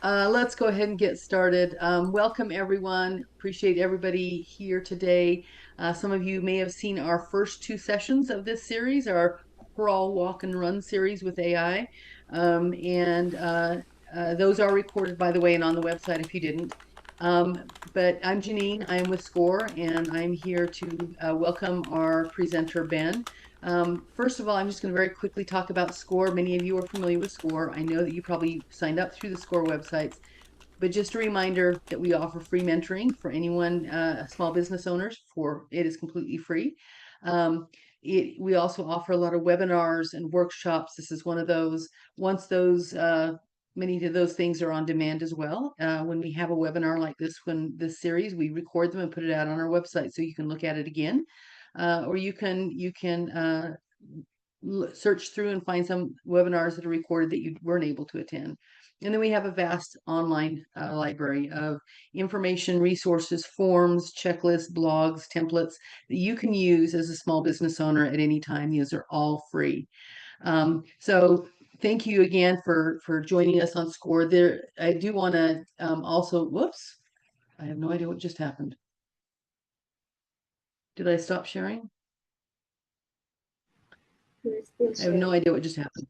Let's go ahead and get started. Welcome, everyone. Appreciate everybody here today. Some of you may have seen our first two sessions of this series, our crawl, walk, and run series with AI. Those are recorded, by the way, and on the website if you didn't. But I'm Janine. I'm with SCORE, and I'm here to welcome our presenter, Ben. First of all, I'm just going to very quickly talk about SCORE. Many of you are familiar with SCORE. I know that you probably signed up through the SCORE websites, but just a reminder that we offer free mentoring for anyone, small business owners. It is completely free. We also offer a lot of webinars and workshops. This is one of those. Once those Many of those things are on demand as well. When we have a webinar like this series, we record them and put it out on our website so you can look at it again, or you can search through and find some webinars that are recorded that you weren't able to attend. And then we have a vast online library of information, resources, forms, checklists, blogs, templates that you can use as a small business owner at any time. These are all free. So thank you again for joining us on SCORE. I do want to also, whoops, I have no idea what just happened. Did I stop sharing? I have no idea what just happened.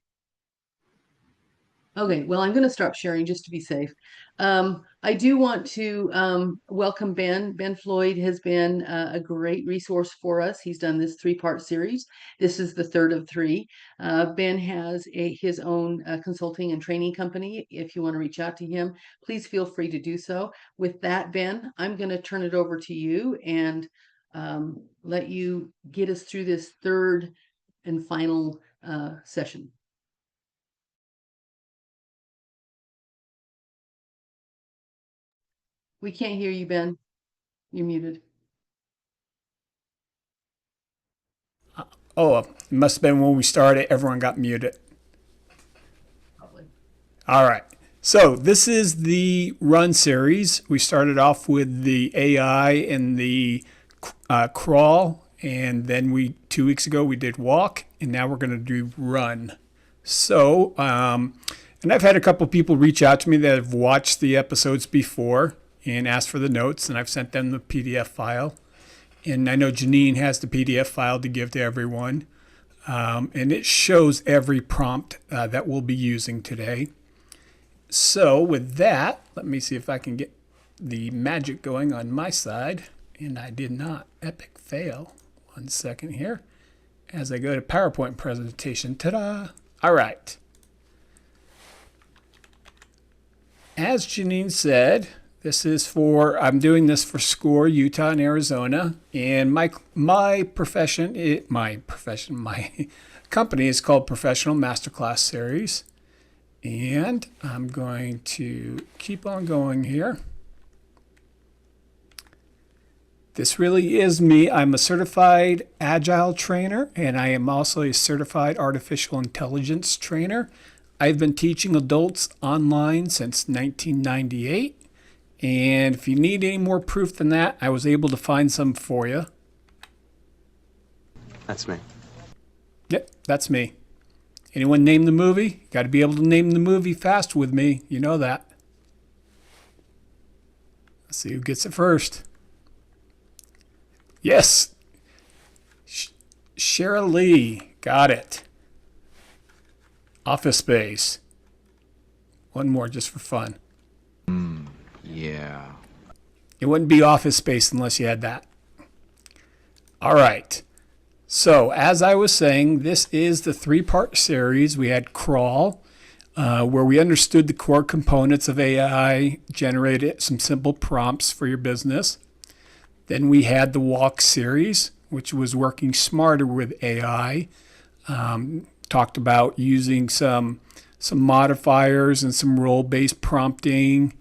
Okay, well, I'm going to stop sharing just to be safe. I do want to welcome Ben. Ben Floyd has been a great resource for us. He's done this three-part series. This is the third of three. Ben has his own consulting and training company. If you want to reach out to him, please feel free to do so. With that, Ben, I'm going to turn it over to you and let you get us through this third and final session. We can't hear you, Ben. You're muted. Oh, it must have been when we started, everyone got muted. Probably. All right. So this is the run series. We started off with the AI and the crawl, and then 2 weeks ago we did walk, and now we're going to do run. So, and I've had a couple people reach out to me that have watched the episodes before and asked for the notes, and I've sent them the PDF file. And I know Janine has the PDF file to give to everyone. And it shows every prompt that we'll be using today. So with that, let me see if I can get the magic going on my side. And I did not. Epic fail. 1 second here. As I go to PowerPoint presentation. Ta-da! All right. As Janine said, I'm doing this for SCORE, Utah and Arizona. And my company is called Professional Masterclass Series. And I'm going to keep on going here. This really is me. I'm a certified agile trainer, and I am also a certified artificial intelligence trainer. I've been teaching adults online since 1998. And if you need any more proof than that, I was able to find some for you. That's me. Yep, that's me. Anyone name the movie? Got to be able to name the movie fast with me. You know that. Let's see who gets it first. Yes. Sheryl Lee. Got it. Office Space. One more just for fun. Yeah. It wouldn't be Office Space unless you had that. All right. So as I was saying, this is the three-part series. We had Crawl, where we understood the core components of AI, generated some simple prompts for your business. Then we had the Walk series, which was working smarter with AI. Talked about using some modifiers and some role-based prompting.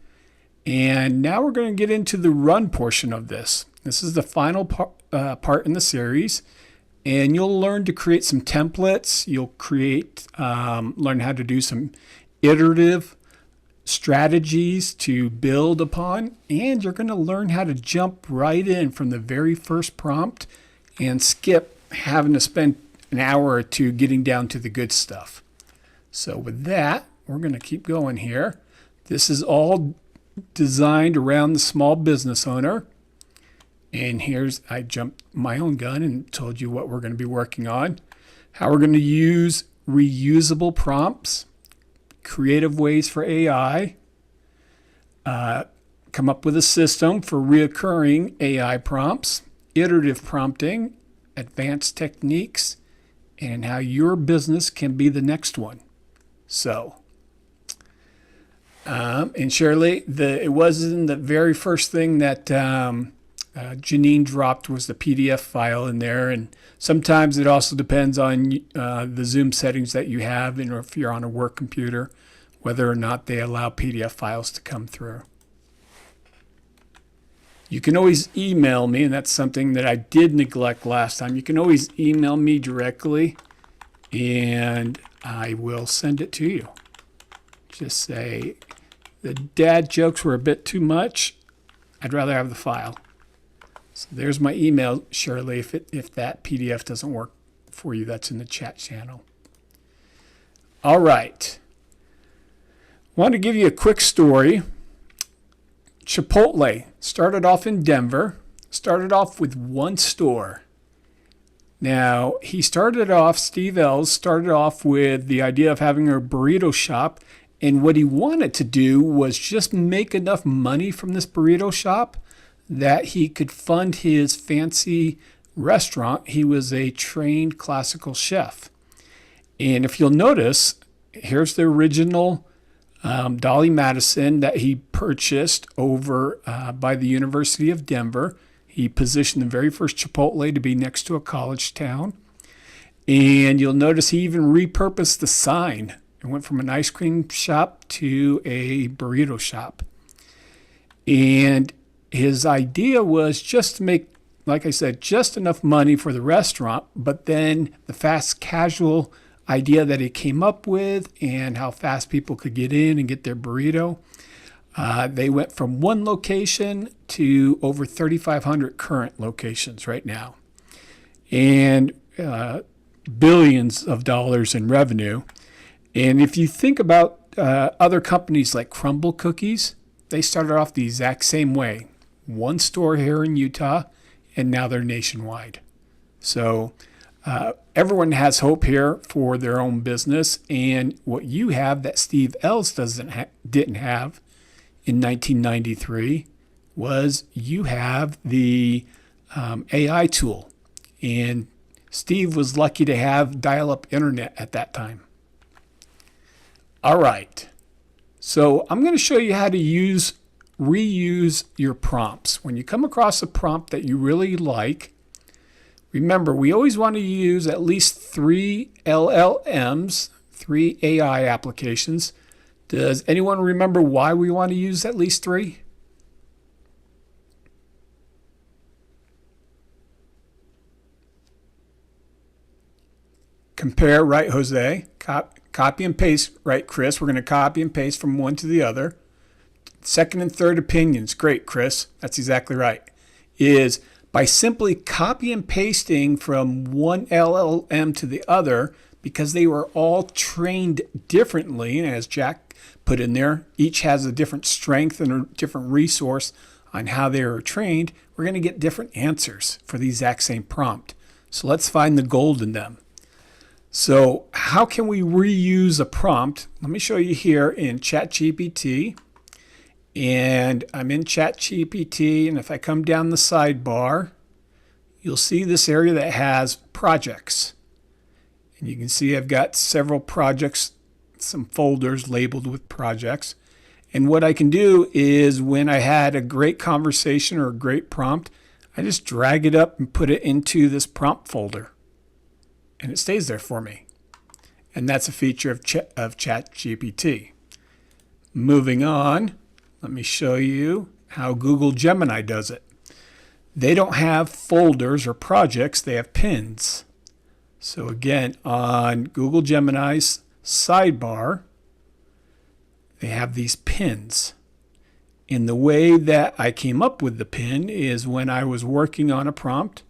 And now we're going to get into the run portion of this. This is the final part in the series. And you'll learn to create some templates. You'll learn how to do some iterative strategies to build upon. And you're going to learn how to jump right in from the very first prompt and skip having to spend an hour or two getting down to the good stuff. So with that, we're going to keep going here. This is all designed around the small business owner. And I jumped my own gun and told you what we're going to be working on. How we're going to use reusable prompts, creative ways for AI, come up with a system for reoccurring AI prompts, iterative prompting, advanced techniques, and how your business can be the next one. So, and Shirley, it wasn't the very first thing that Janine dropped was the PDF file in there. And sometimes it also depends on the Zoom settings that you have, and if you're on a work computer, whether or not they allow PDF files to come through. You can always email me, and that's something that I did neglect last time. You can always email me directly, and I will send it to you. Just say, the dad jokes were a bit too much. I'd rather have the file. So there's my email, Shirley, if that PDF doesn't work for you. That's in the chat channel. All right. I want to give you a quick story. Chipotle started off in Denver, started off with one store. Now, Steve Ells started off with the idea of having a burrito shop, and what he wanted to do was just make enough money from this burrito shop that he could fund his fancy restaurant. He was a trained classical chef. And if you'll notice, here's the original Dolly Madison that he purchased over by the University of Denver. He positioned the very first Chipotle to be next to a college town. And you'll notice he even repurposed the sign. It went from an ice cream shop to a burrito shop. And his idea was just to make, like I said, just enough money for the restaurant, but then the fast casual idea that he came up with and how fast people could get in and get their burrito. They went from one location to over 3,500 current locations right now, and billions of dollars in revenue. And if you think about other companies like Crumble Cookies, they started off the exact same way. One store here in Utah, and now they're nationwide. So everyone has hope here for their own business. And what you have that Steve Ells didn't have in 1993 was you have the AI tool. And Steve was lucky to have dial-up internet at that time. All right. So I'm going to show you how to reuse your prompts. When you come across a prompt that you really like, remember, we always want to use at least 3 LLMs, 3 AI applications. Does anyone remember why we want to use at least 3? Compare, right, Jose? Copy and paste, right, Chris? We're going to copy and paste from one to the other. Second and third opinions. Great, Chris. That's exactly right. Is by simply copy and pasting from one LLM to the other, because they were all trained differently, and as Jack put in there, each has a different strength and a different resource on how they are trained, we're going to get different answers for the exact same prompt. So let's find the gold in them. So how can we reuse a prompt? Let me show you here in ChatGPT. And I'm in ChatGPT, and if I come down the sidebar, you'll see this area that has projects. And you can see I've got several projects, some folders labeled with projects. And what I can do is when I had a great conversation or a great prompt, I just drag it up and put it into this prompt folder. And it stays there for me. And that's a feature of ChatGPT. Moving on. Let me show you how Google Gemini does it. They don't have folders or projects, they have pins. So again, on Google Gemini's sidebar, they have these pins. And the way that I came up with the pin is when I was working on a prompt,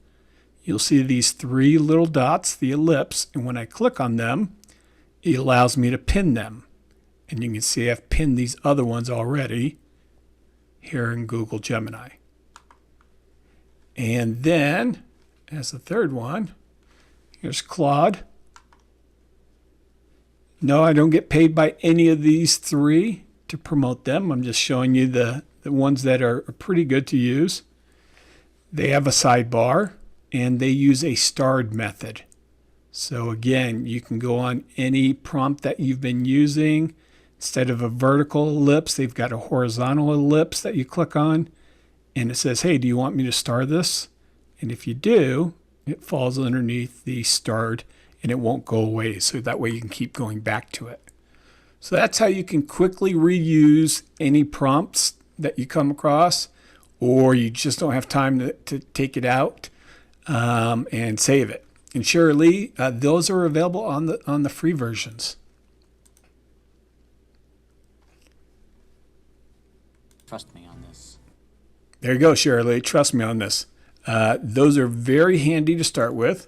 you'll see these 3 little dots, the ellipse, and when I click on them, it allows me to pin them. And you can see I've pinned these other ones already here in Google Gemini. And then, as the third one, here's Claude. No, I don't get paid by any of these three to promote them. I'm just showing you the ones that are pretty good to use. They have a sidebar, and they use a starred method. So again, you can go on any prompt that you've been using. Instead of a vertical ellipse, they've got a horizontal ellipse that you click on, and it says, hey, do you want me to star this? And if you do, it falls underneath the starred, and it won't go away. So that way you can keep going back to it. So that's how you can quickly reuse any prompts that you come across, or you just don't have time to take it out and save it. And surely those are available on the free versions. Trust me on this. There you go, Shirley. Trust me on this. Those are very handy to start with.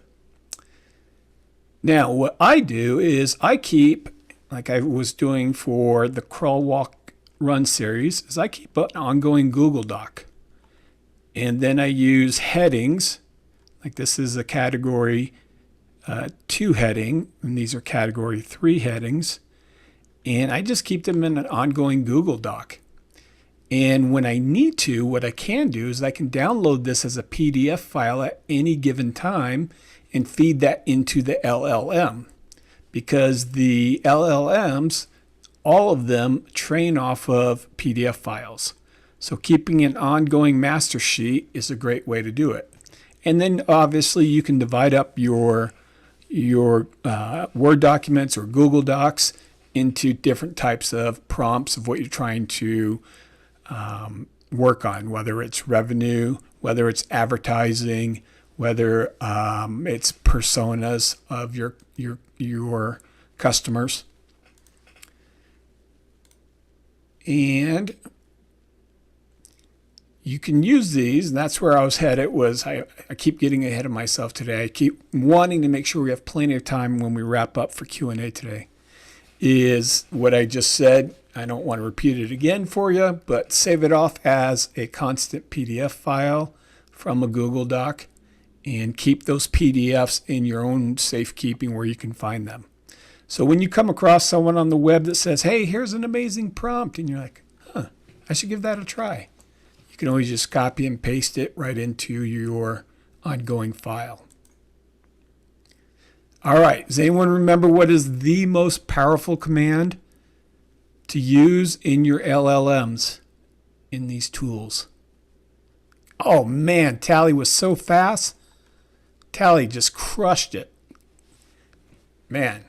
Now, what I do is I keep, like I was doing for the Crawl, Walk, Run series, is I keep an ongoing Google Doc. And then I use headings. Like this is a category 2 heading, and these are category 3 headings. And I just keep them in an ongoing Google Doc. And when I need to, what I can do is I can download this as a PDF file at any given time and feed that into the LLM. Because the LLMs, all of them train off of PDF files. So keeping an ongoing master sheet is a great way to do it. And then obviously you can divide up your Word documents or Google Docs into different types of prompts of what you're trying to work on, whether it's revenue, whether it's advertising, whether it's personas of your customers. And you can use these, and that's where I was headed. I keep getting ahead of myself today. I keep wanting to make sure we have plenty of time when we wrap up for Q&A today. Is what I just said. I don't want to repeat it again for you, but save it off as a constant PDF file from a Google Doc and keep those PDFs in your own safekeeping where you can find them. So when you come across someone on the web that says, hey, here's an amazing prompt, and you're like, I should give that a try. You can always just copy and paste it right into your ongoing file. All right, does anyone remember what is the most powerful command to use in your LLMs in these tools? Oh man, Tally was so fast. Tally just crushed it. Man,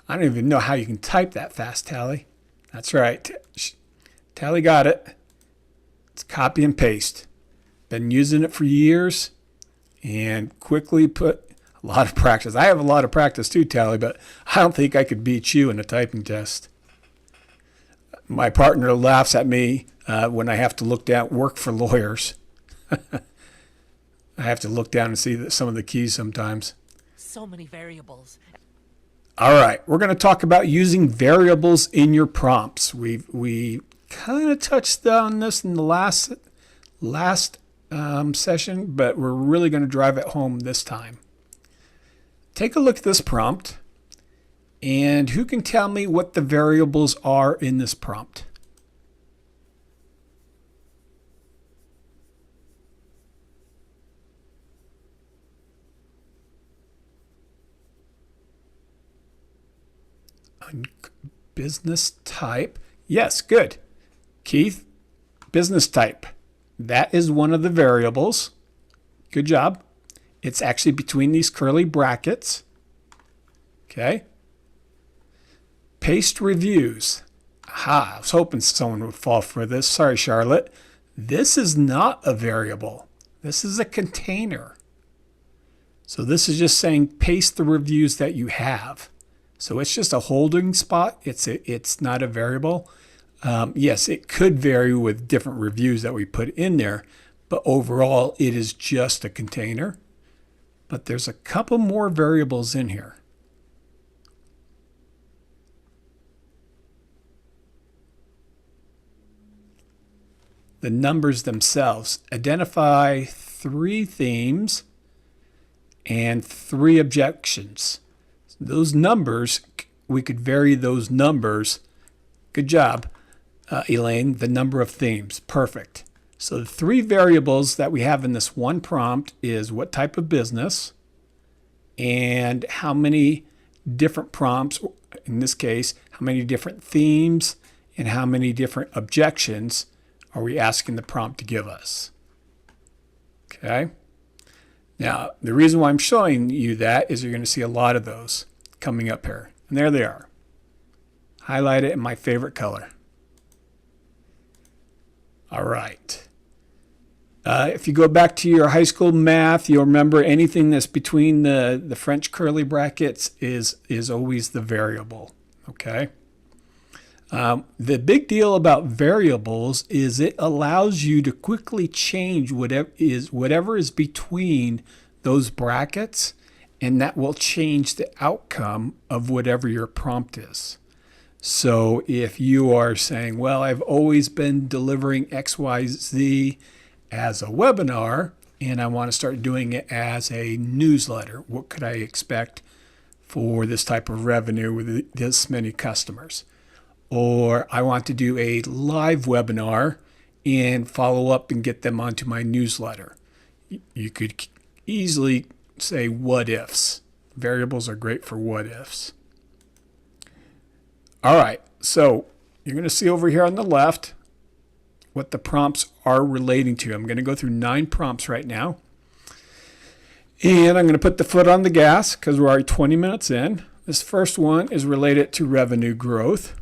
I don't even know how you can type that fast, Tally. That's right. Tally got it. It's copy and paste. Been using it for years and quickly put a lot of practice. I have a lot of practice too, Tally, but I don't think I could beat you in a typing test. My partner laughs at me when I have to look down, work for lawyers. I have to look down and see some of the keys sometimes. So many variables. All right, we're going to talk about using variables in your prompts. We kind of touched on this in the last session, but we're really going to drive it home this time. Take a look at this prompt, and who can tell me what the variables are in this prompt? Business type. Yes, good. Keith, business type. That is one of the variables. Good job. It's actually between these curly brackets. Okay. Paste reviews. Aha, I was hoping someone would fall for this. Sorry, Charlotte. This is not a variable. This is a container. So this is just saying paste the reviews that you have. So it's just a holding spot. It's not a variable. Yes, it could vary with different reviews that we put in there, but overall it is just a container. But there's a couple more variables in here. the numbers themselves. Identify 3 themes and 3 objections. Those numbers, we could vary those numbers. Good job, Elaine. The number of themes. Perfect. So the 3 variables that we have in this one prompt is what type of business and how many different prompts, in this case, how many different themes and how many different objections are we asking the prompt to give us. Okay. Now, the reason why I'm showing you that is you're going to see a lot of those coming up here. And there they are. Highlight it in my favorite color. All right. If you go back to your high school math, you'll remember anything that's between the French curly brackets is always the variable. Okay. The big deal about variables is it allows you to quickly change whatever is between those brackets, and that will change the outcome of whatever your prompt is. So if you are saying, well, I've always been delivering XYZ as a webinar, and I want to start doing it as a newsletter, what could I expect for this type of revenue with this many customers? Or I want to do a live webinar and follow up and get them onto my newsletter. You could easily say what ifs. Variables are great for what ifs. All right, so you're going to see over here on the left what the prompts are relating to. I'm going to go through 9 prompts right now. And I'm going to put the foot on the gas because we're already 20 minutes in. This first one is related to revenue growth.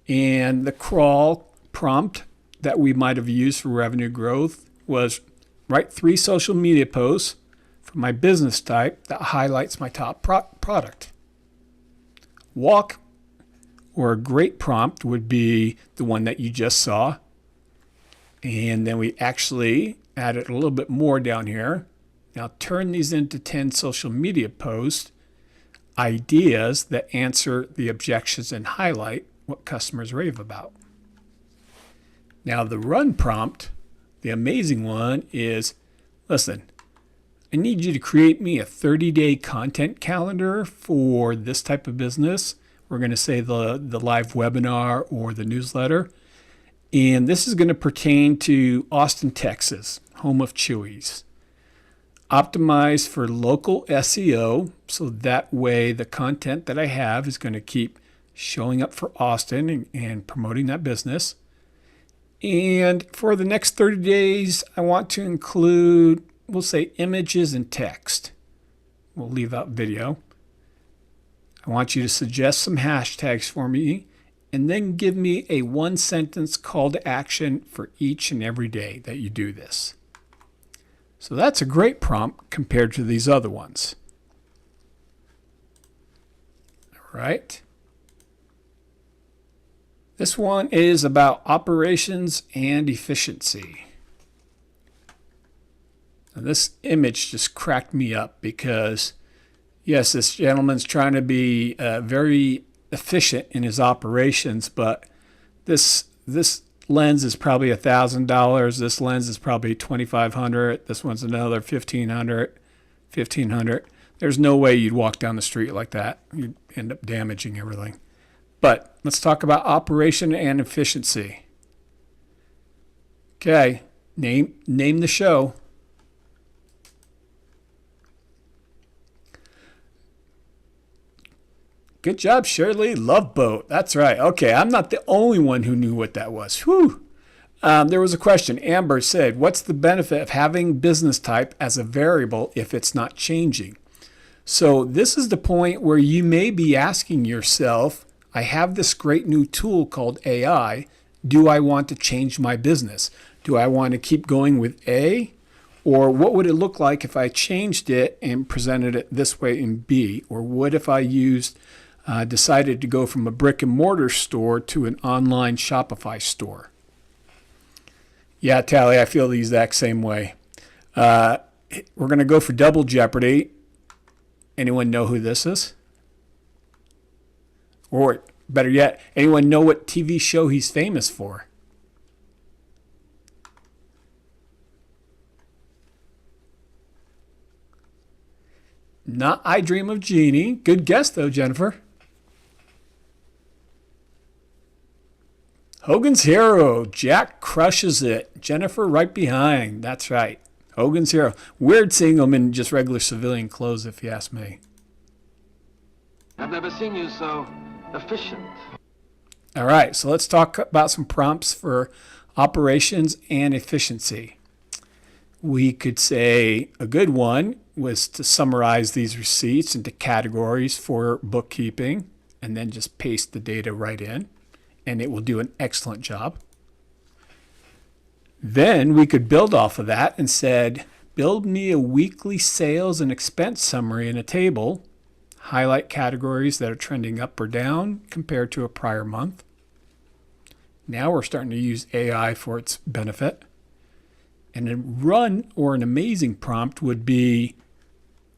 And the crawl prompt that we might have used for revenue growth was write 3 social media posts for my business type that highlights my top product. Walk, or a great prompt, would be the one that you just saw. And then we actually added a little bit more down here. Now turn these into 10 social media posts, ideas that answer the objections and highlight what customers rave about. Now the run prompt, the amazing one, is, listen, I need you to create me a 30-day content calendar for this type of business. We're going to say the live webinar or the newsletter. And this is going to pertain to Austin, Texas, home of Chewy's. Optimize for local SEO, so that way the content that I have is going to keep showing up for Austin and promoting that business. And for the next 30 days, I want to include, we'll say, images and text. We'll leave out video. I want you to suggest some hashtags for me and then give me a 1-sentence call to action for each and every day that you do this. So that's a great prompt compared to these other ones. All right. This one is about operations and efficiency. Now this image just cracked me up because, yes, this gentleman's trying to be very efficient in his operations, but this lens is probably $1,000. This lens is probably $2,500. This one's another $1,500. There's no way you'd walk down the street like that. You'd end up damaging everything. But let's talk about operation and efficiency. Okay, name the show. Good job, Shirley. Love Boat. That's right. Okay, I'm not the only one who knew what that was. Whew. There was a question. Amber said, what's the benefit of having business type as a variable if it's not changing? So this is the point where you may be asking yourself, I have this great new tool called AI. Do I want to change my business? Do I want to keep going with A? Or what would it look like if I changed it and presented it this way in B? Or what if I decided to go from a brick and mortar store to an online Shopify store? Yeah, Tally, I feel the exact same way. We're going to go for Double Jeopardy. Anyone know who this is? Or better yet, anyone know what TV show he's famous for? Not I Dream of Jeannie. Good guess, though, Jennifer. Hogan's Hero. Jack crushes it. Jennifer right behind. That's right. Hogan's Hero. Weird seeing him in just regular civilian clothes, if you ask me. I've never seen you so efficient. All right, so let's talk about some prompts for operations and efficiency. We could say a good one was to summarize these receipts into categories for bookkeeping and then just paste the data right in, and it will do an excellent job. Then we could build off of that and said, build me a weekly sales and expense summary in a table, highlight categories that are trending up or down compared to a prior month. Now we're starting to use AI for its benefit. And a run or an amazing prompt would be,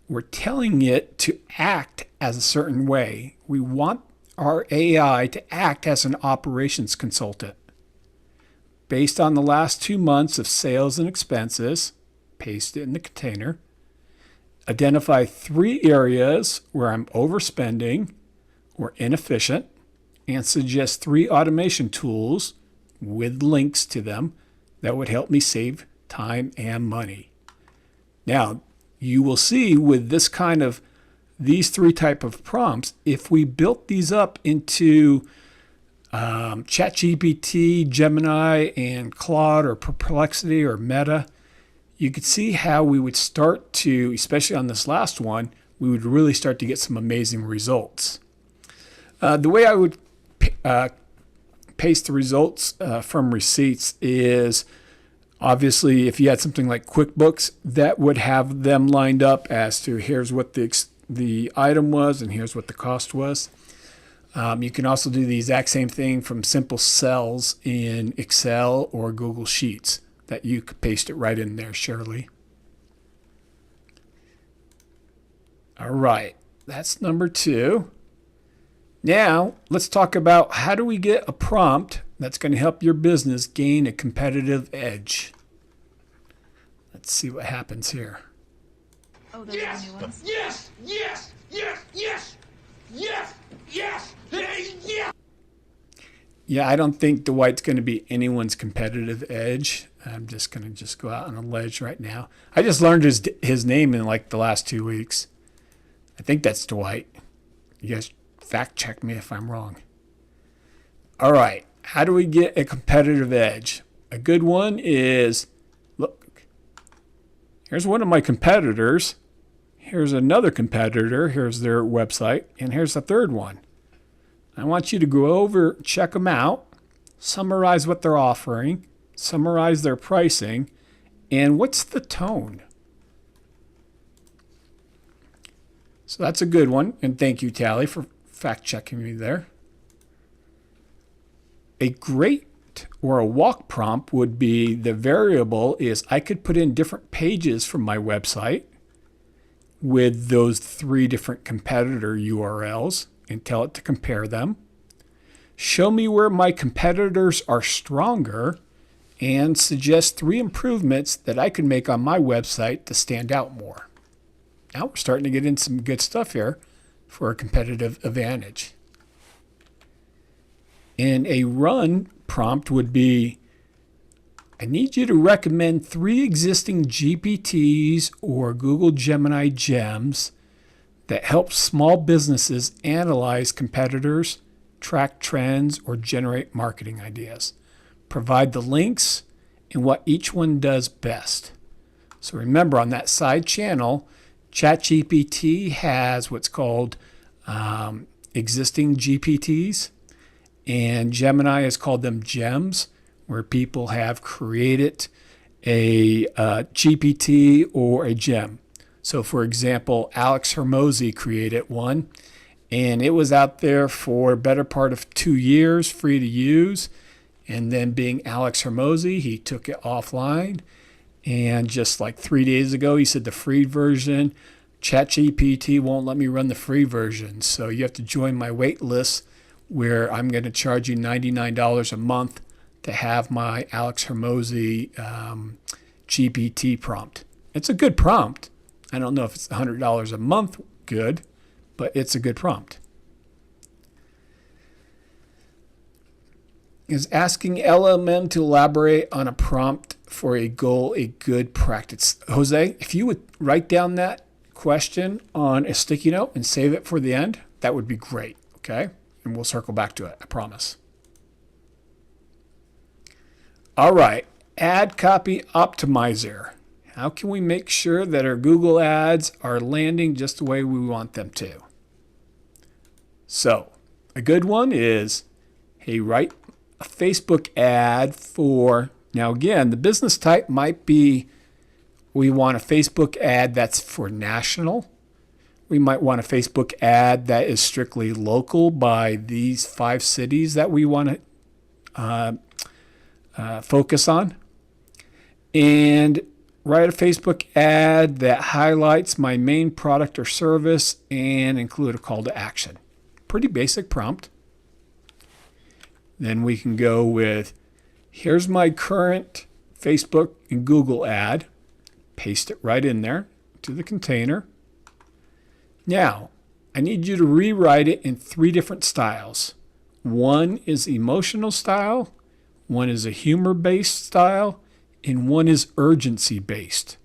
we're telling it to act as a certain way. We want our AI to act as an operations consultant. Based on the last 2 months of sales and expenses, paste it in the container. Identify 3 areas where I'm overspending or inefficient, and suggest 3 automation tools with links to them that would help me save time and money. Now, you will see with this kind of these 3 type of prompts, if we built these up into ChatGPT, Gemini, and Claude or Perplexity or Meta, you could see how we would start to, especially on this last one, we would really start to get some amazing results. The way I would paste the results from receipts is, obviously, if you had something like QuickBooks, that would have them lined up as to here's what the item was and here's what the cost was. You can also do the exact same thing from simple cells in Excel or Google Sheets that you could paste it right in there, Shirley. All right, that's number 2. Now, let's talk about how do we get a prompt that's going to help your business gain a competitive edge. Let's see what happens here. Oh, those are the new ones? Yes! Yes! Yes! Yes! Yes! Yes! Yes! Yeah, I don't think Dwight's going to be anyone's competitive edge. I'm just going to go out on a ledge right now. I just learned his name in like the last 2 weeks. I think that's Dwight. You guys fact check me if I'm wrong. All right, how do we get a competitive edge? A good one is, look, here's one of my competitors. Here's another competitor. Here's their website. And here's the third one. I want you to go over, check them out, summarize what they're offering, summarize their pricing, and what's the tone. So that's a good one. And thank you, Tally, for fact checking me there. A great or a walk prompt would be, the variable is I could put in different pages from my website with those 3 different competitor URLs and tell it to compare them. Show me where my competitors are stronger and suggest 3 improvements that I could make on my website to stand out more. Now we're starting to get in some good stuff here for a competitive advantage. And a run prompt would be, I need you to recommend 3 existing GPTs or Google Gemini gems that help small businesses analyze competitors, track trends, or generate marketing ideas. Provide the links and what each one does best. So remember, on that side channel, ChatGPT has what's called existing GPTs, and Gemini has called them gems, where people have created a GPT or a gem. So for example, Alex Hermosi created one, and it was out there for a better part of 2 years, free to use. And then, being Alex Hermosi, he took it offline. And just like 3 days ago, he said the free version, ChatGPT won't let me run the free version. So you have to join my wait list, where I'm going to charge you $99 a month to have my Alex Hermosi GPT prompt. It's a good prompt. I don't know if it's $100 a month good, but it's a good prompt. Is asking LLM to elaborate on a prompt for a goal a good practice? Jose, if you would write down that question on a sticky note and save it for the end, that would be great, okay? And we'll circle back to it, I promise. All right, ad copy optimizer. How can we make sure that our Google ads are landing just the way we want them to? So, a good one is, hey, write a Facebook ad for, now again, the business type might be, we want a Facebook ad that's for national. We might want a Facebook ad that is strictly local by these 5 cities that we want to focus on. And write a Facebook ad that highlights my main product or service and include a call to action. Pretty basic prompt. Then we can go with, here's my current Facebook and Google ad. Paste it right in there to the container. Now, I need you to rewrite it in 3 different styles. One is emotional style, one is a humor-based style, and one is urgency-based.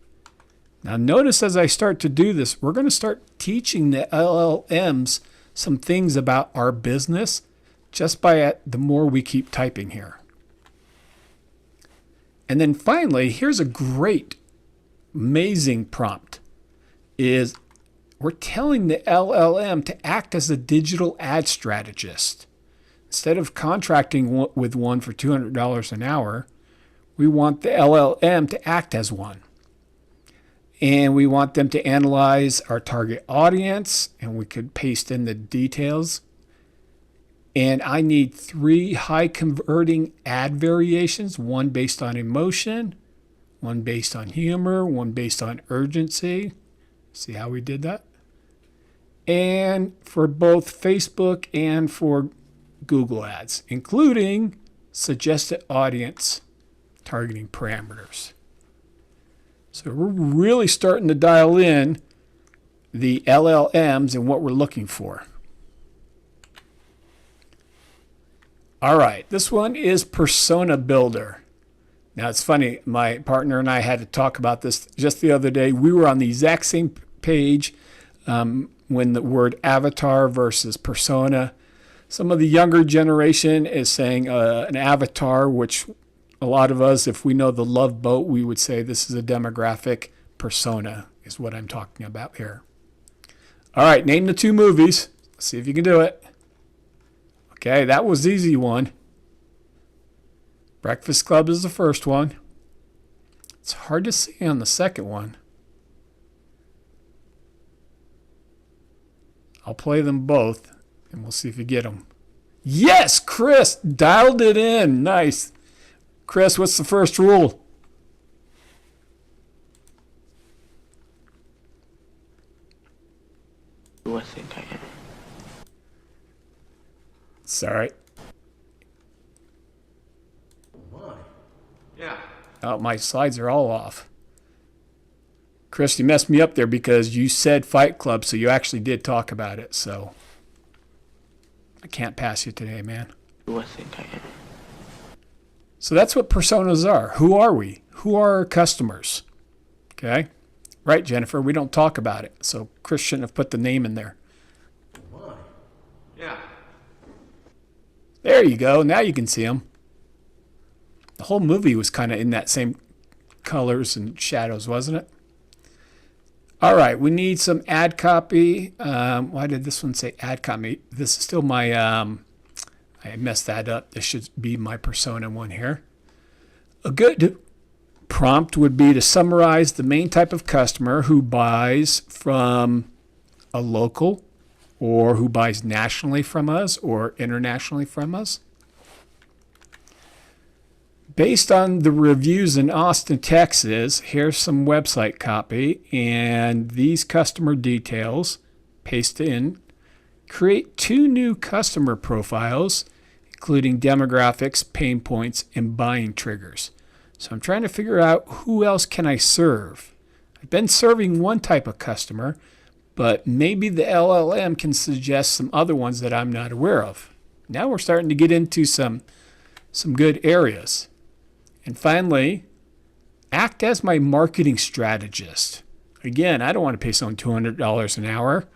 Now notice as I start to do this, we're going to start teaching the LLMs some things about our business just by the more we keep typing here. And then finally, here's a great, amazing prompt, is we're telling the LLM to act as a digital ad strategist. Instead of contracting with one for $200 an hour, we want the LLM to act as one. And we want them to analyze our target audience, and we could paste in the details. And I need 3 high converting ad variations, one based on emotion, one based on humor, one based on urgency. See how we did that? And for both Facebook and for Google ads, including suggested audience targeting parameters. So we're really starting to dial in the LLMs and what we're looking for. All right, this one is Persona Builder. Now it's funny, my partner and I had to talk about this just the other day. We were on the exact same page when the word avatar versus persona. Some of the younger generation is saying an avatar, which a lot of us, if we know the Love Boat, we would say this is a demographic. Persona is what I'm talking about here. All right, name the 2 movies. Let's see if you can do it. Okay, that was the easy one. Breakfast Club is the first one. It's hard to see on the second one. I'll play them both, and we'll see if you get them. Yes, Chris, dialed it in. Nice. Chris, what's the first rule? I think I am. It's all right. Yeah. Oh, my slides are all off. Chris, you messed me up there because you said Fight Club, so you actually did talk about it. So I can't pass you today, man. I think I am. So that's what personas are. Who are we? Who are our customers? Okay? Right, Jennifer, we don't talk about it. So Chris shouldn't have put the name in there. Yeah. There you go. Now you can see them. The whole movie was kind of in that same colors and shadows, wasn't it? All right, we need some ad copy. Why did this one say ad copy? This is still my, I messed that up. This should be my persona one here. A good prompt would be to summarize the main type of customer who buys from a local or who buys nationally from us or internationally from us. Based on the reviews in Austin, Texas, here's some website copy and these customer details. Paste in. Create 2 new customer profiles, including demographics, pain points, and buying triggers. So I'm trying to figure out who else can I serve. I've been serving one type of customer, but maybe the LLM can suggest some other ones that I'm not aware of. Now we're starting to get into some good areas. And finally, act as my marketing strategist. Again, I don't want to pay someone $200 an hour.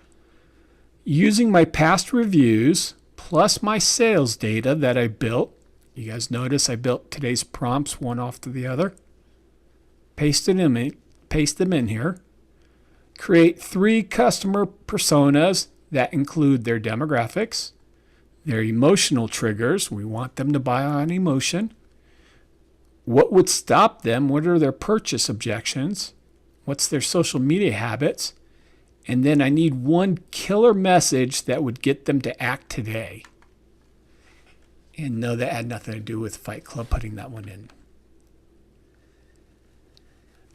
Using my past reviews plus my sales data that I built. You guys notice I built today's prompts one after the other. Paste them in here. Create 3 customer personas that include their demographics, their emotional triggers. We want them to buy on emotion. What would stop them? What are their purchase objections? What's their social media habits? And then I need one killer message that would get them to act today. And no, that had nothing to do with Fight Club putting that one in.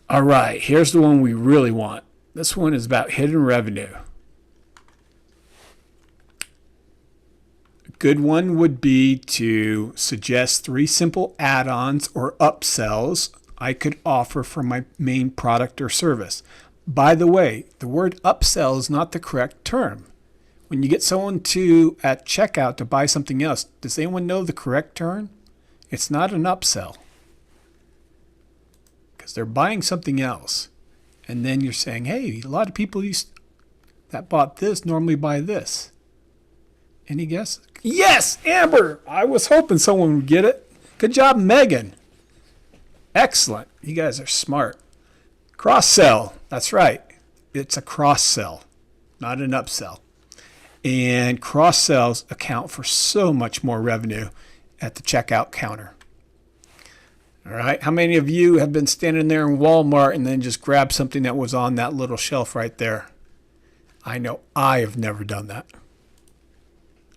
All right, here's the one we really want. This one is about hidden revenue. A good one would be to suggest 3 simple add-ons or upsells I could offer for my main product or service. By the way, the word upsell is not the correct term. When you get someone at checkout to buy something else, does anyone know the correct term? It's not an upsell. Because they're buying something else. And then you're saying, hey, a lot of people that bought this normally buy this. Any guess? Yes, Amber! I was hoping someone would get it. Good job, Megan. Excellent. You guys are smart. Cross-sell. That's right. It's a cross-sell, not an upsell. And cross-sells account for so much more revenue at the checkout counter. All right. How many of you have been standing there in Walmart and then just grabbed something that was on that little shelf right there? I know I have never done that.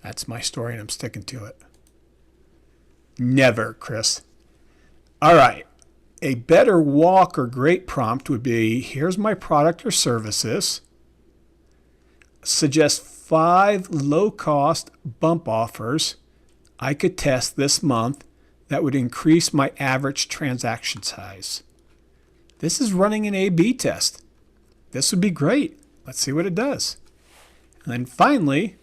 That's my story and I'm sticking to it. Never, Chris. All right. A better walk or great prompt would be, here's my product or services. Suggest 5 low-cost bump offers I could test this month that would increase my average transaction size. This is running an A/B test. This would be great. Let's see what it does. And then finally,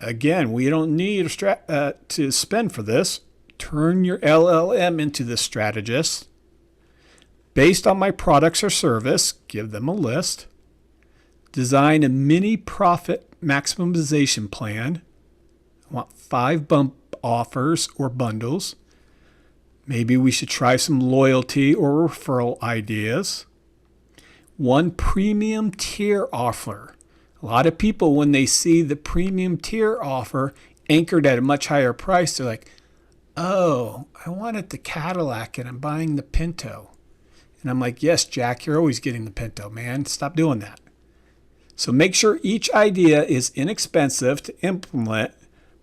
again, we don't need to spend for this. Turn your LLM into the strategist. Based on my products or service, give them a list. Design a mini profit maximization plan. I want 5 bump offers or bundles. Maybe we should try some loyalty or referral ideas. 1 premium tier offer. A lot of people, when they see the premium tier offer anchored at a much higher price, they're like, oh, I wanted the Cadillac and I'm buying the Pinto. And I'm like, yes, Jack, you're always getting the Pinto, man. Stop doing that. So make sure each idea is inexpensive to implement,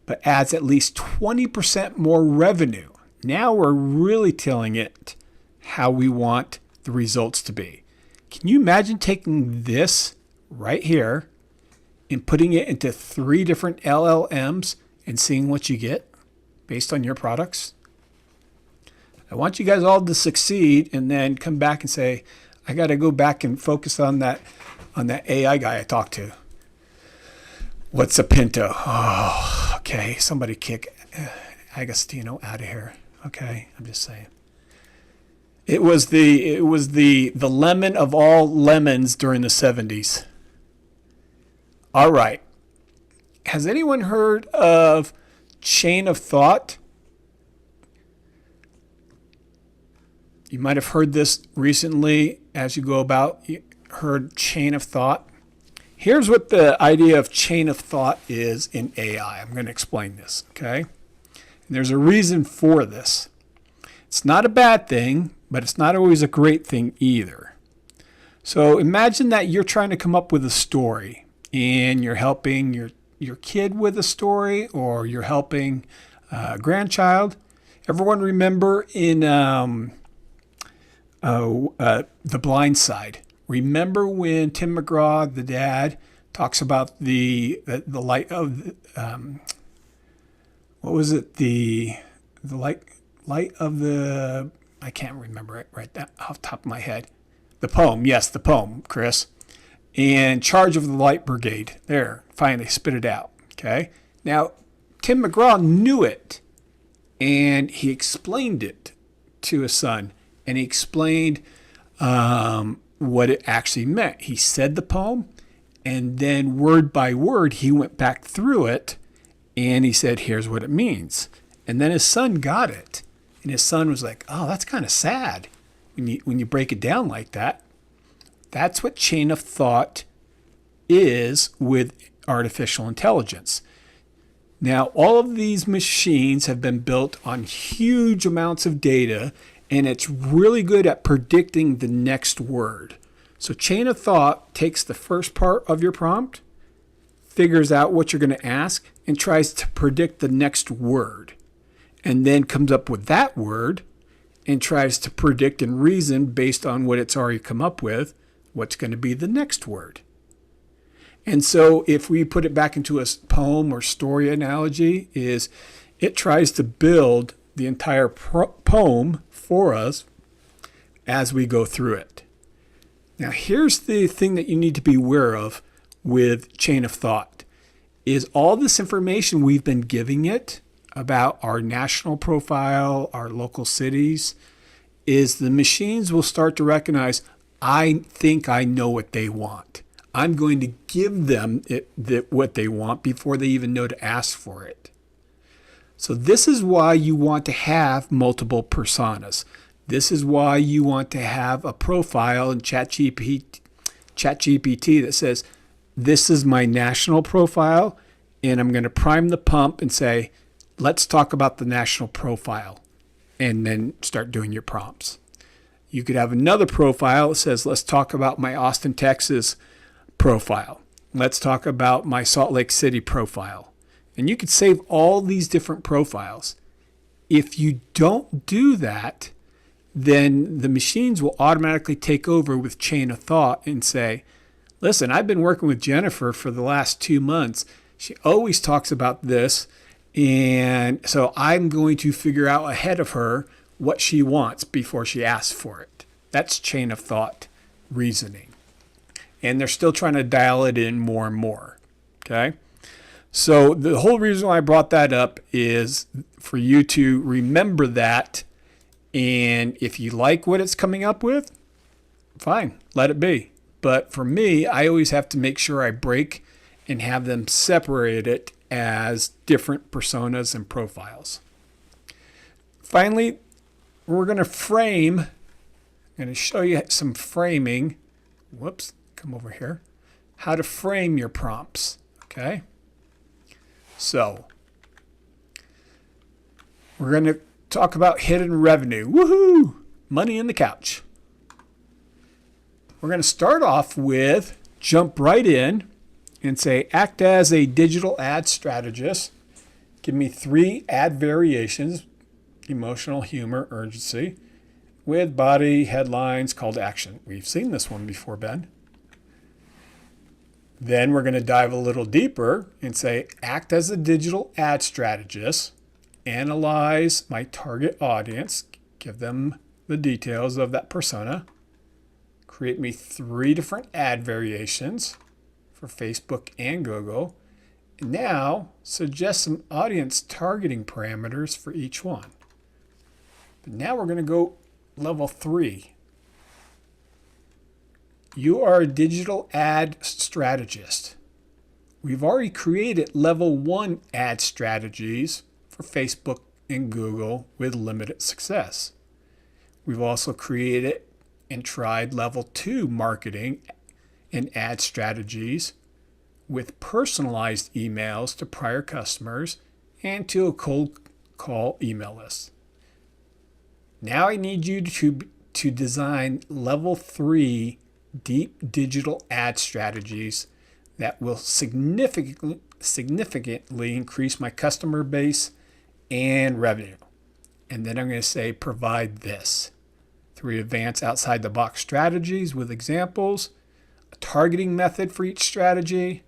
but adds at least 20% more revenue. Now we're really telling it how we want the results to be. Can you imagine taking this right here and putting it into 3 different LLMs and seeing what you get based on your products? I want you guys all to succeed and then come back and say, I got to go back and focus on that AI guy I talked to. What's a Pinto? Oh, okay. Somebody kick Agostino out of here. Okay, I'm just saying. It was the lemon of all lemons during the 70s. All right. Has anyone heard of chain of thought? You might have heard this recently as you go about. You heard chain of thought. Here's what the idea of chain of thought is in AI. I'm going to explain this, okay? And there's a reason for this. It's not a bad thing, but it's not always a great thing either. So imagine that you're trying to come up with a story and you're helping your kid with a story, or you're helping a grandchild. Everyone remember in The Blind Side? Remember when Tim McGraw, the dad, talks about the light of what was it? The light of the I can't remember it right that off the top of my head. The poem, yes, the poem, Chris. In charge of the light brigade. There, finally spit it out. Okay. Now, Tim McGraw knew it, and he explained it to his son, and he explained what it actually meant. He said the poem, and then word by word, he went back through it, and he said, here's what it means. And then his son got it. And his son was like, oh, that's kind of sad when you break it down like that. That's what chain of thought is with artificial intelligence. Now, all of these machines have been built on huge amounts of data, and it's really good at predicting the next word. So chain of thought takes the first part of your prompt, figures out what you're going to ask, and tries to predict the next word. And then comes up with that word and tries to predict and reason based on what it's already come up with, what's going to be the next word. And so if we put it back into a poem or story analogy, is it tries to build the entire poem for us as we go through it. Now, here's the thing that you need to be aware of with chain of thought, is all this information we've been giving it about our national profile, our local cities, is the machines will start to recognize, I think I know what they want. I'm going to give them what they want before they even know to ask for it. So this is why you want to have multiple personas. This is why you want to have a profile in ChatGPT that says, this is my national profile, and I'm going to prime the pump and say, let's talk about the national profile, and then start doing your prompts. You could have another profile that says, let's talk about my Austin, Texas profile. Let's talk about my Salt Lake City profile. And you could save all these different profiles. If you don't do that, then the machines will automatically take over with chain of thought and say, listen, I've been working with Jennifer for the last 2 months. She always talks about this. And so I'm going to figure out ahead of her what she wants before she asks for it. That's chain of thought reasoning. And they're still trying to dial it in more and more. Okay? So the whole reason why I brought that up is for you to remember that. And if you like what it's coming up with, fine, let it be. But for me, I always have to make sure I break and have them separated as different personas and profiles. Finally, we're going to frame. I'm going to show you some framing. Whoops, come over here. How to frame your prompts. Okay. So we're going to talk about hidden revenue. Woohoo! Money in the couch. We're going to start off with jump right in and say, act as a digital ad strategist. Give me 3 ad variations: emotional, humor, urgency, with body, headlines, call to action. We've seen this one before, Ben. Then we're going to dive a little deeper and say, act as a digital ad strategist, analyze my target audience, give them the details of that persona, create me 3 different ad variations for Facebook and Google. And now suggest some audience targeting parameters for each one. But now we're going to go level 3. You are a digital ad strategist. We've already created level 1 ad strategies for Facebook and Google with limited success. We've also created and tried level 2 marketing and ad strategies with personalized emails to prior customers and to a cold call email list. Now I need you to design level 3 deep digital ad strategies that will significantly increase my customer base and revenue. And then I'm going to say, provide this. 3 advanced outside the box strategies with examples, a targeting method for each strategy,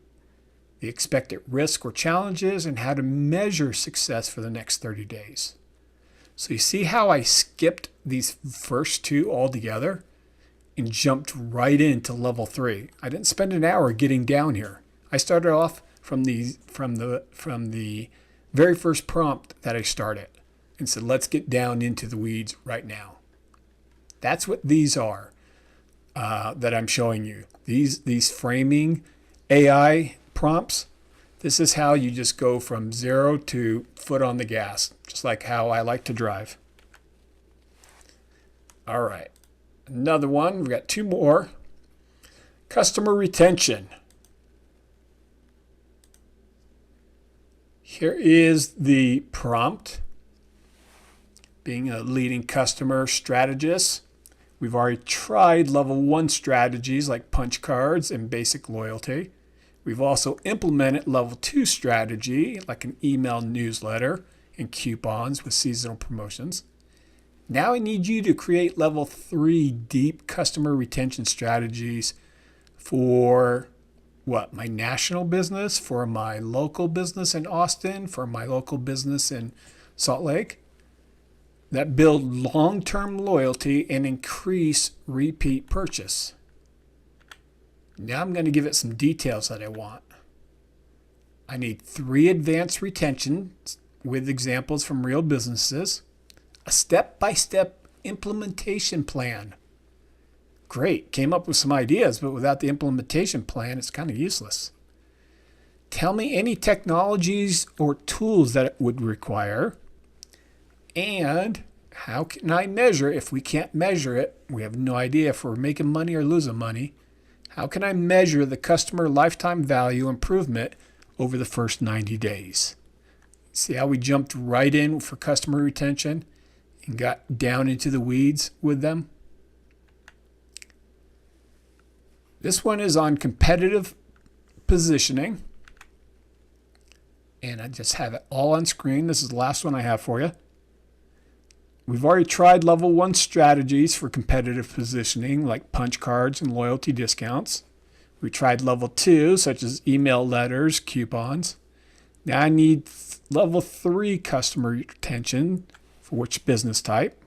the expected risk or challenges, and how to measure success for the next 30 days. So you see how I skipped these first two altogether and jumped right into level 3. I didn't spend an hour getting down here. I started off from the very first prompt that I started and said, let's get down into the weeds right now. That's what these are that I'm showing you. These framing AI prompts. This is how you just go from 0 to foot on the gas, just like how I like to drive. All right, another one. We've got 2 more. Customer retention. Here is the prompt. Being a leading customer strategist, we've already tried level 1 strategies like punch cards and basic loyalty. We've also implemented level 2 strategy like an email newsletter and coupons with seasonal promotions. Now I need you to create level 3 deep customer retention strategies for what? My national business, for my local business in Austin, for my local business in Salt Lake, that build long-term loyalty and increase repeat purchase. Now I'm going to give it some details that I want. I need 3 advanced retentions with examples from real businesses, a step-by-step implementation plan. Great, came up with some ideas, but without the implementation plan, it's kind of useless. Tell me any technologies or tools that it would require, and how can I measure? If we can't measure it, we have no idea if we're making money or losing money. How can I measure the customer lifetime value improvement over the first 90 days? See how we jumped right in for customer retention and got down into the weeds with them? This one is on competitive positioning. And I just have it all on screen. This is the last one I have for you. We've already tried level 1 strategies for competitive positioning like punch cards and loyalty discounts. We tried level 2 such as email letters, coupons. Now I need level 3 customer retention for which business type.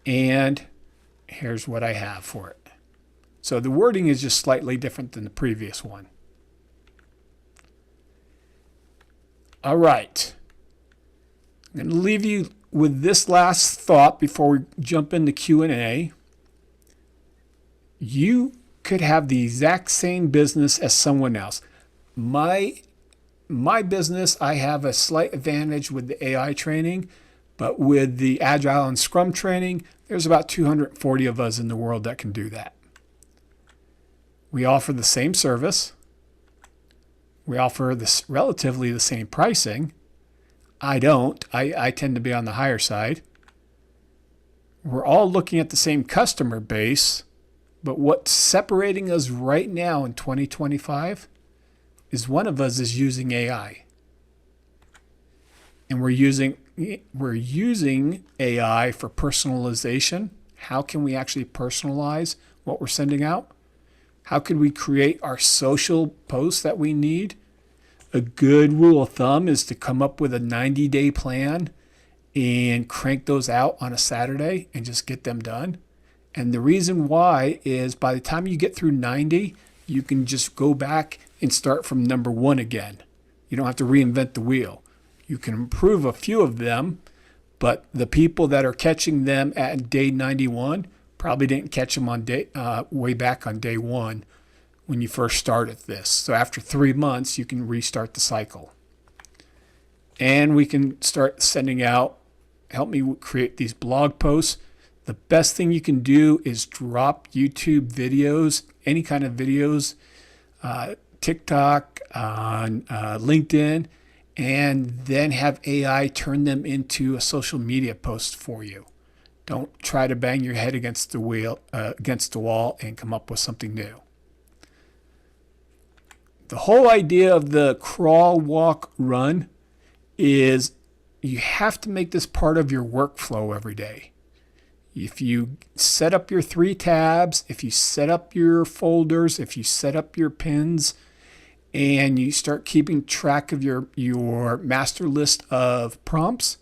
And here's what I have for it. So the wording is just slightly different than the previous one. All right. I'm going to leave you with this last thought before we jump into Q&A. You could have the exact same business as someone else. My business, I have a slight advantage with the AI training, but with the Agile and Scrum training, there's about 240 of us in the world that can do that. We offer the same service. We offer this relatively the same pricing. I don't. I tend to be on the higher side. We're all looking at the same customer base, but what's separating us right now in 2025 is one of us is using AI. And we're using AI for personalization. How can we actually personalize what we're sending out? How could we create our social posts that we need? A good rule of thumb is to come up with a 90-day plan and crank those out on a Saturday and just get them done. And the reason why is by the time you get through 90, you can just go back and start from number 1 again. You don't have to reinvent the wheel. You can improve a few of them, but the people that are catching them at day 91 probably didn't catch them on way back on day 1 when you first started this. So after 3 months, you can restart the cycle. And we can start sending out, help me create these blog posts. The best thing you can do is drop YouTube videos, any kind of videos, TikTok, on LinkedIn, and then have AI turn them into a social media post for you. Don't try to bang your head against the wall and come up with something new. The whole idea of the crawl, walk, run is you have to make this part of your workflow every day. If you set up your 3 tabs, if you set up your folders, if you set up your pins, and you start keeping track of your master list of prompts,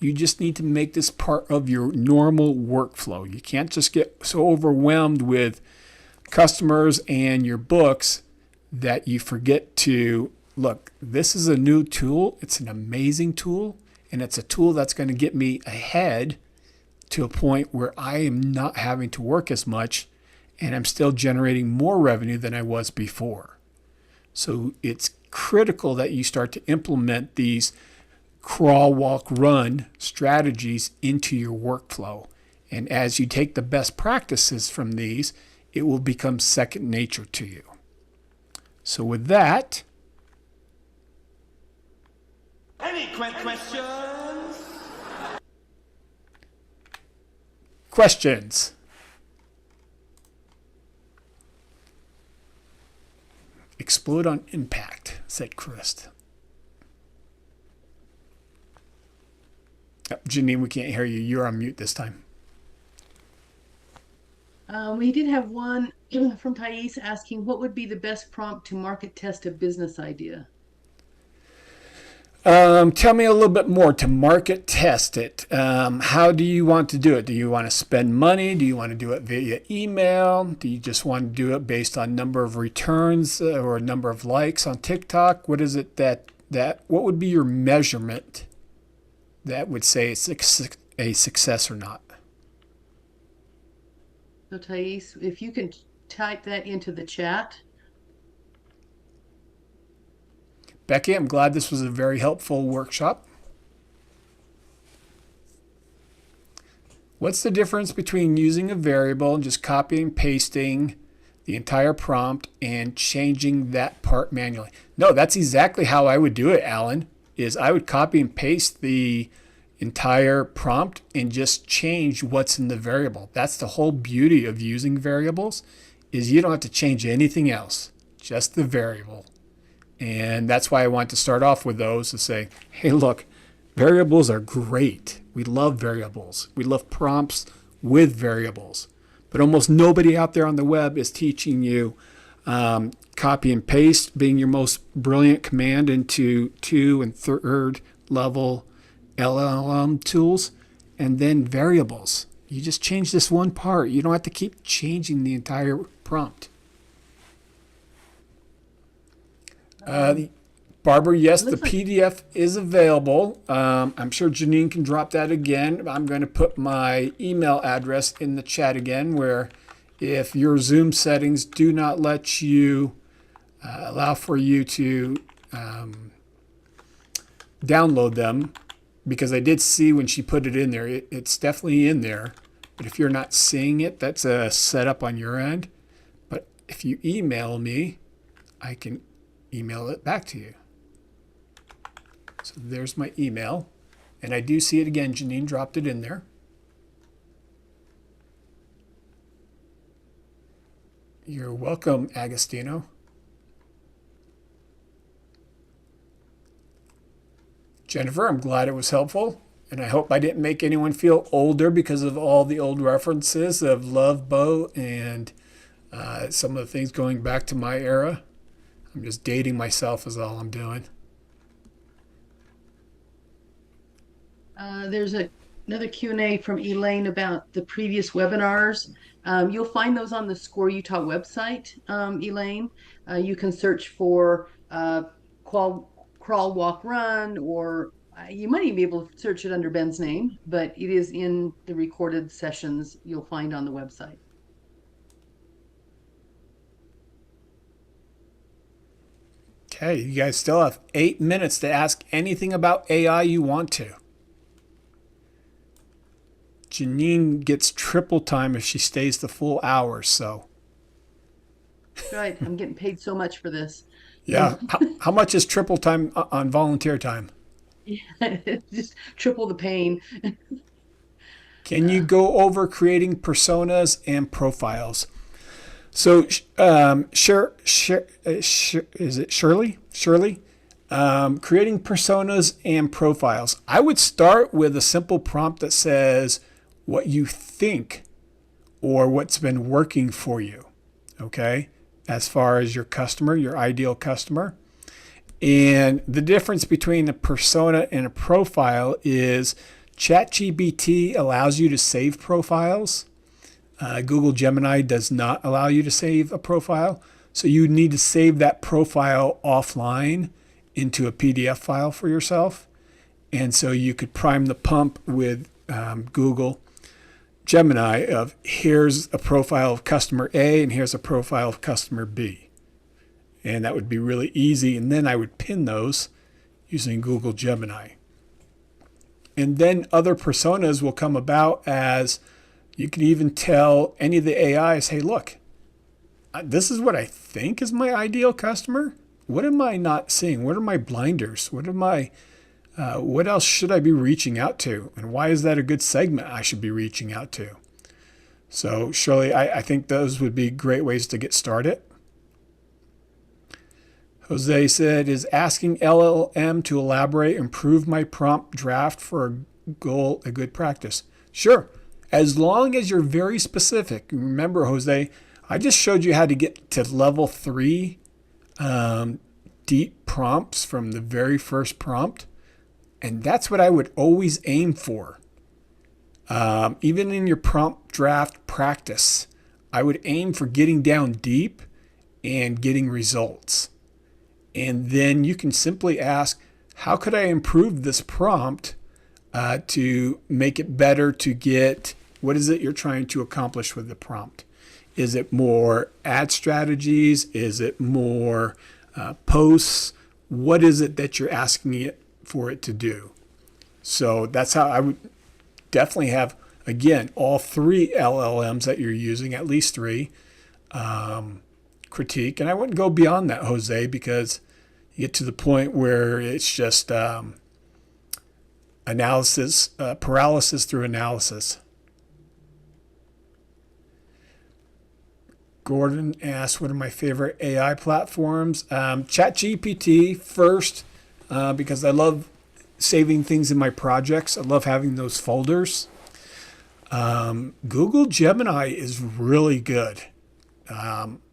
You just need to make this part of your normal workflow. You can't just get so overwhelmed with customers and your books that you forget to look, this is a new tool. It's an amazing tool, and it's a tool that's going to get me ahead to a point where I am not having to work as much and I'm still generating more revenue than I was before. So it's critical that you start to implement these crawl, walk, run strategies into your workflow. And as you take the best practices from these, it will become second nature to you. So with that, Any questions? questions? Explode on impact, said Chris. Oh, Janine, we can't hear you. You're on mute this time. We did have one from Thais asking, what would be the best prompt to market test a business idea? Tell me a little bit more to market test it. How do you want to do it? Do you want to spend money? Do you want to do it via email? Do you just want to do it based on number of returns or number of likes on TikTok? What is it what would be your measurement that would say it's a success or not? So Thais, if you can type that into the chat. Becky, I'm glad this was a very helpful workshop. What's the difference between using a variable and just copying and pasting the entire prompt and changing that part manually? No, that's exactly how I would do it, Alan, is I would copy and paste the entire prompt and just change what's in the variable. That's the whole beauty of using variables, is you don't have to change anything else, just the variable. And that's why I want to start off with those to say, hey, look, variables are great. We love variables. We love prompts with variables. But almost nobody out there on the web is teaching you copy and paste being your most brilliant command into 2 and 3rd level LLM tools, and then variables. You just change this one part. You don't have to keep changing the entire prompt. Barbara, yes, the PDF is available. I'm sure Janine can drop that again. I'm going to put my email address in the chat again, where if your Zoom settings do not let you allow for you to download them, because I did see when she put it in there, it's definitely in there. But if you're not seeing it, that's a setup on your end. But if you email me, I can email it back to you. So there's my email. And I do see it again. Janine dropped it in there. You're welcome, Agostino. Jennifer, I'm glad it was helpful. And I hope I didn't make anyone feel older because of all the old references of Love Boat and some of the things going back to my era. I'm just dating myself is all I'm doing. There's another Q&A from Elaine about the previous webinars. You'll find those on the Score Utah website, Elaine. You can search for crawl, walk, run, or you might even be able to search it under Ben's name, but it is in the recorded sessions you'll find on the website. Okay, you guys still have 8 minutes to ask anything about AI you want to. Janine gets triple time if she stays the full hour, so. Right, I'm getting paid so much for this. Yeah, how much is triple time on volunteer time? Yeah, just triple the pain. Can you go over creating personas and profiles? So, is it Shirley? Creating personas and profiles. I would start with a simple prompt that says what you think or what's been working for you, okay? As far as your customer, your ideal customer. And the difference between a persona and a profile is ChatGPT allows you to save profiles. Google Gemini does not allow you to save a profile. So you need to save that profile offline into a PDF file for yourself. And so you could prime the pump with Google Gemini of here's a profile of customer A and here's a profile of customer B. And that would be really easy. And then I would pin those using Google Gemini. And then other personas will come about as you can even tell any of the AIs, hey, look, this is what I think is my ideal customer. What am I not seeing? What are my blinders? What else should I be reaching out to? And why is that a good segment I should be reaching out to? So surely I think those would be great ways to get started. Jose said, is asking LLM to elaborate, improve my prompt draft for a goal a good practice? Sure, as long as you're very specific. Remember, Jose, I just showed you how to get to level 3 deep prompts from the very first prompt. And that's what I would always aim for. Even in your prompt draft practice, I would aim for getting down deep and getting results. And then you can simply ask, how could I improve this prompt to make it better to get, what is it you're trying to accomplish with the prompt? Is it more ad strategies? Is it more posts? What is it that you're asking it for it to do? So that's how I would definitely have, again, all 3 LLMs that you're using, at least 3, critique. And I wouldn't go beyond that, Jose, because you get to the point where it's just paralysis through analysis. Gordon asked, what are my favorite AI platforms? ChatGPT first, because I love saving things in my projects. I love having those folders. Google Gemini is really good.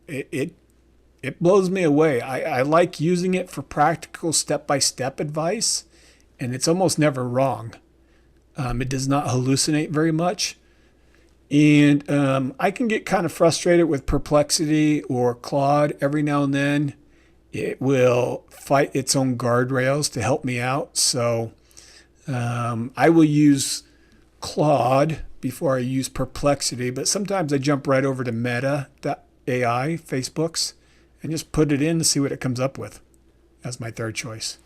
It blows me away. I like using it for practical step-by-step advice, and it's almost never wrong. It does not hallucinate very much. And I can get kind of frustrated with Perplexity or Claude every now and then. It will fight its own guardrails to help me out. So I will use Claude before I use Perplexity, but sometimes I jump right over to Meta.ai, Facebook's, and just put it in to see what it comes up with as my third choice.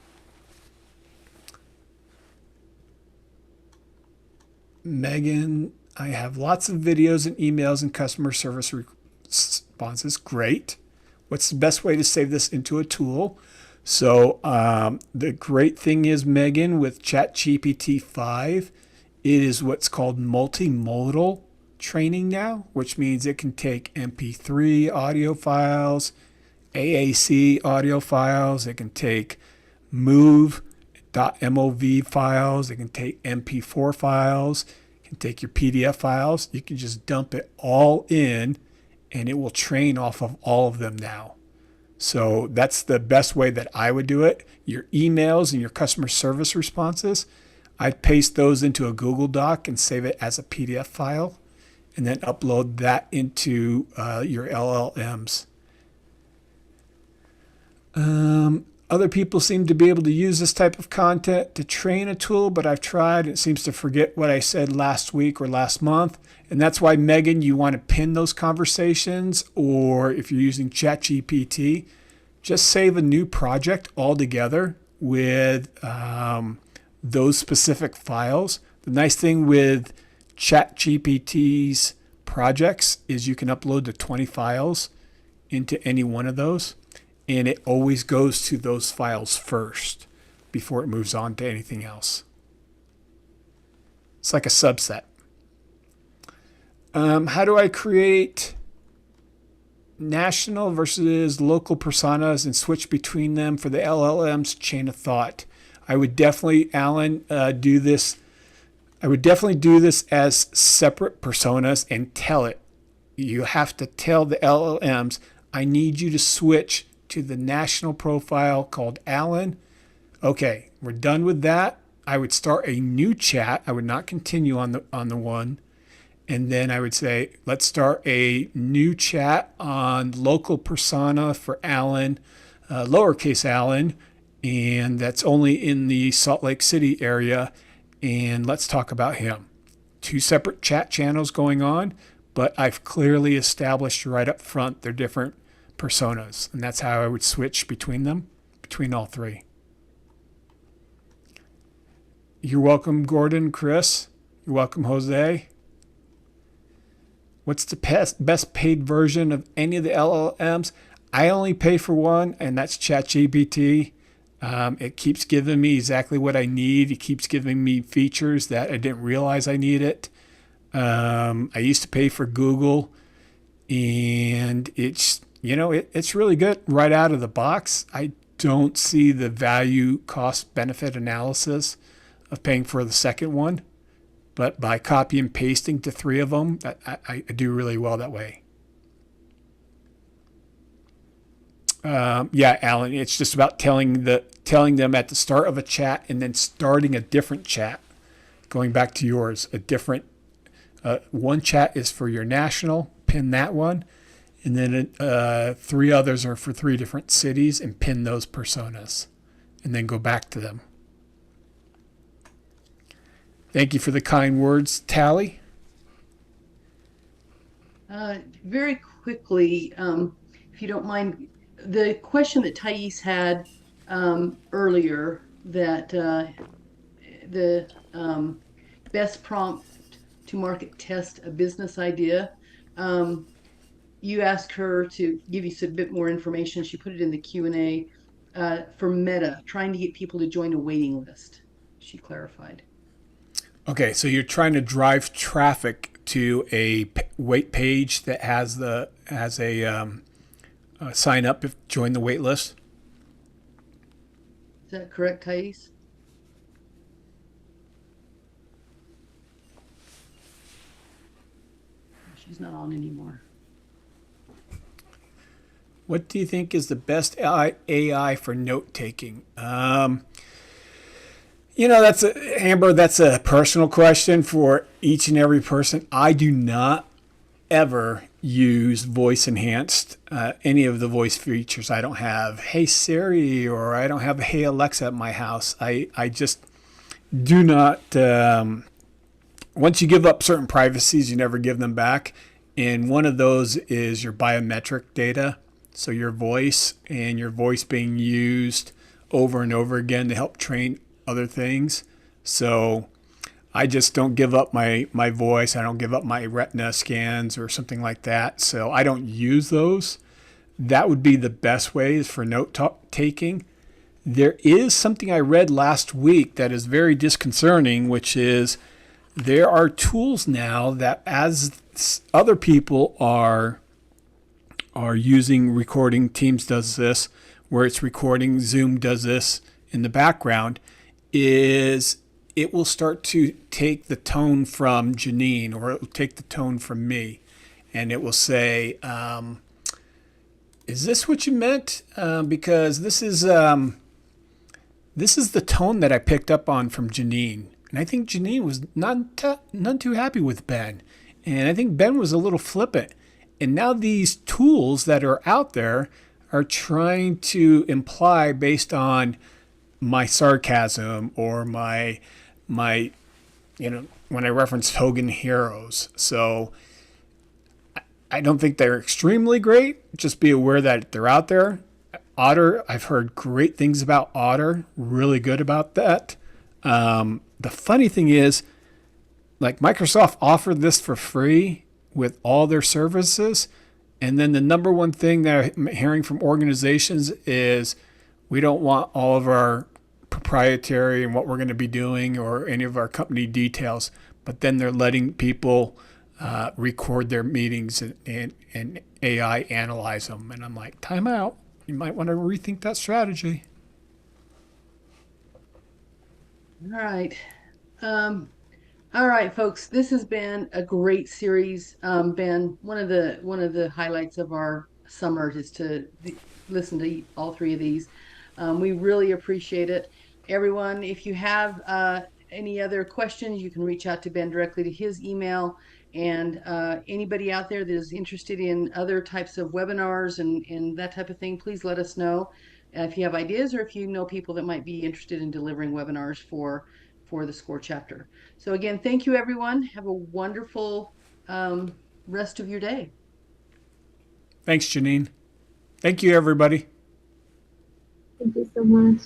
Megan, I have lots of videos and emails and customer service responses. Great. What's the best way to save this into a tool? So the great thing is, Megan, with ChatGPT 5, it is what's called multimodal training now, which means it can take MP3 audio files, AAC audio files. It can take mov files. It can take MP4 files. It can take your PDF files. You can just dump it all in, and it will train off of all of them now. So that's the best way that I would do it. Your emails and your customer service responses, I'd paste those into a Google Doc and save it as a PDF file, and then upload that into your LLMs. Other people seem to be able to use this type of content to train a tool, but I've tried. It seems to forget what I said last week or last month. And that's why, Megan, you want to pin those conversations, or if you're using ChatGPT, just save a new project altogether with those specific files. The nice thing with ChatGPT's projects is you can upload to 20 files into any one of those. And it always goes to those files first before it moves on to anything else. It's like a subset. How do I create national versus local personas and switch between them for the LLM's chain of thought? I would definitely, Alan, do this. I would definitely do this as separate personas and tell it. You have to tell the LLMs, I need you to switch to the national profile called Alan. Okay, we're done with that. I would start a new chat. I would not continue on the one. And then I would say, let's start a new chat on local persona for Alan, lowercase Alan, and that's only in the Salt Lake City area. And let's talk about him. 2 separate chat channels going on, but I've clearly established right up front their different personas. And that's how I would switch between them, between all 3. You're welcome, Gordon, Chris. You're welcome, Jose. What's the best paid version of any of the LLMs? I only pay for one, and that's ChatGPT. It keeps giving me exactly what I need. It keeps giving me features that I didn't realize I needed. I used to pay for Google, and it's really good right out of the box. I don't see the value cost benefit analysis of paying for the second one. But by copy and pasting to 3 of them, I do really well that way. Yeah, Alan, it's just about telling them at the start of a chat and then starting a different chat. Going back to yours, a different one chat is for your national, pin that one, and then 3 others are for 3 different cities, and pin those personas, and then go back to them. Thank you for the kind words, Tally. Very quickly, if you don't mind, the question that Thais had earlier, that the best prompt to market test a business idea, you asked her to give you a bit more information. She put it in the Q&A for Meta, trying to get people to join a waiting list, she clarified. Okay, so you're trying to drive traffic to a wait page that has a sign up if join the wait list. Is that correct, Thais? She's not on anymore. What do you think is the best AI for note taking? Amber, that's a personal question for each and every person. I do not ever use voice enhanced, any of the voice features. I don't have Hey Siri, or I don't have Hey Alexa at my house. I just do not, once you give up certain privacies, you never give them back. And one of those is your biometric data. So your voice being used over and over again to help train other things. So I just don't give up my voice. I don't give up my retina scans or something like that. So I don't use those. That would be the best ways for note taking. There is something I read last week that is very disconcerting, which is there are tools now that, as other people are using recording, Teams does this, where it's recording, Zoom does this in the background, is it will start to take the tone from Janine, or it will take the tone from me, and it will say, is this what you meant? Because this is the tone that I picked up on from Janine. And I think Janine was none too happy with Ben. And I think Ben was a little flippant. And now these tools that are out there are trying to imply, based on my sarcasm or my when I reference Hogan Heroes. So I don't think they're extremely great. Just be aware that they're out there. Otter, I've heard great things about Otter, really good about that. The funny thing is, like, Microsoft offered this for free with all their services. And then the number one thing that I'm hearing from organizations is, we don't want all of our proprietary and what we're going to be doing or any of our company details. But then they're letting people record their meetings and AI analyze them. And I'm like, time out. You might want to rethink that strategy. All right. All right, folks, this has been a great series. Ben, one of the highlights of our summer is to listen to all 3 of these. We really appreciate it. everyone, if you have any other questions, you can reach out to Ben directly to his email. And anybody out there that is interested in other types of webinars and that type of thing, please let us know if you have ideas or if you know people that might be interested in delivering webinars for the SCORE chapter. So again, thank you, everyone. Have a wonderful rest of your day. Thanks, Janine. Thank you, everybody. Thank you so much.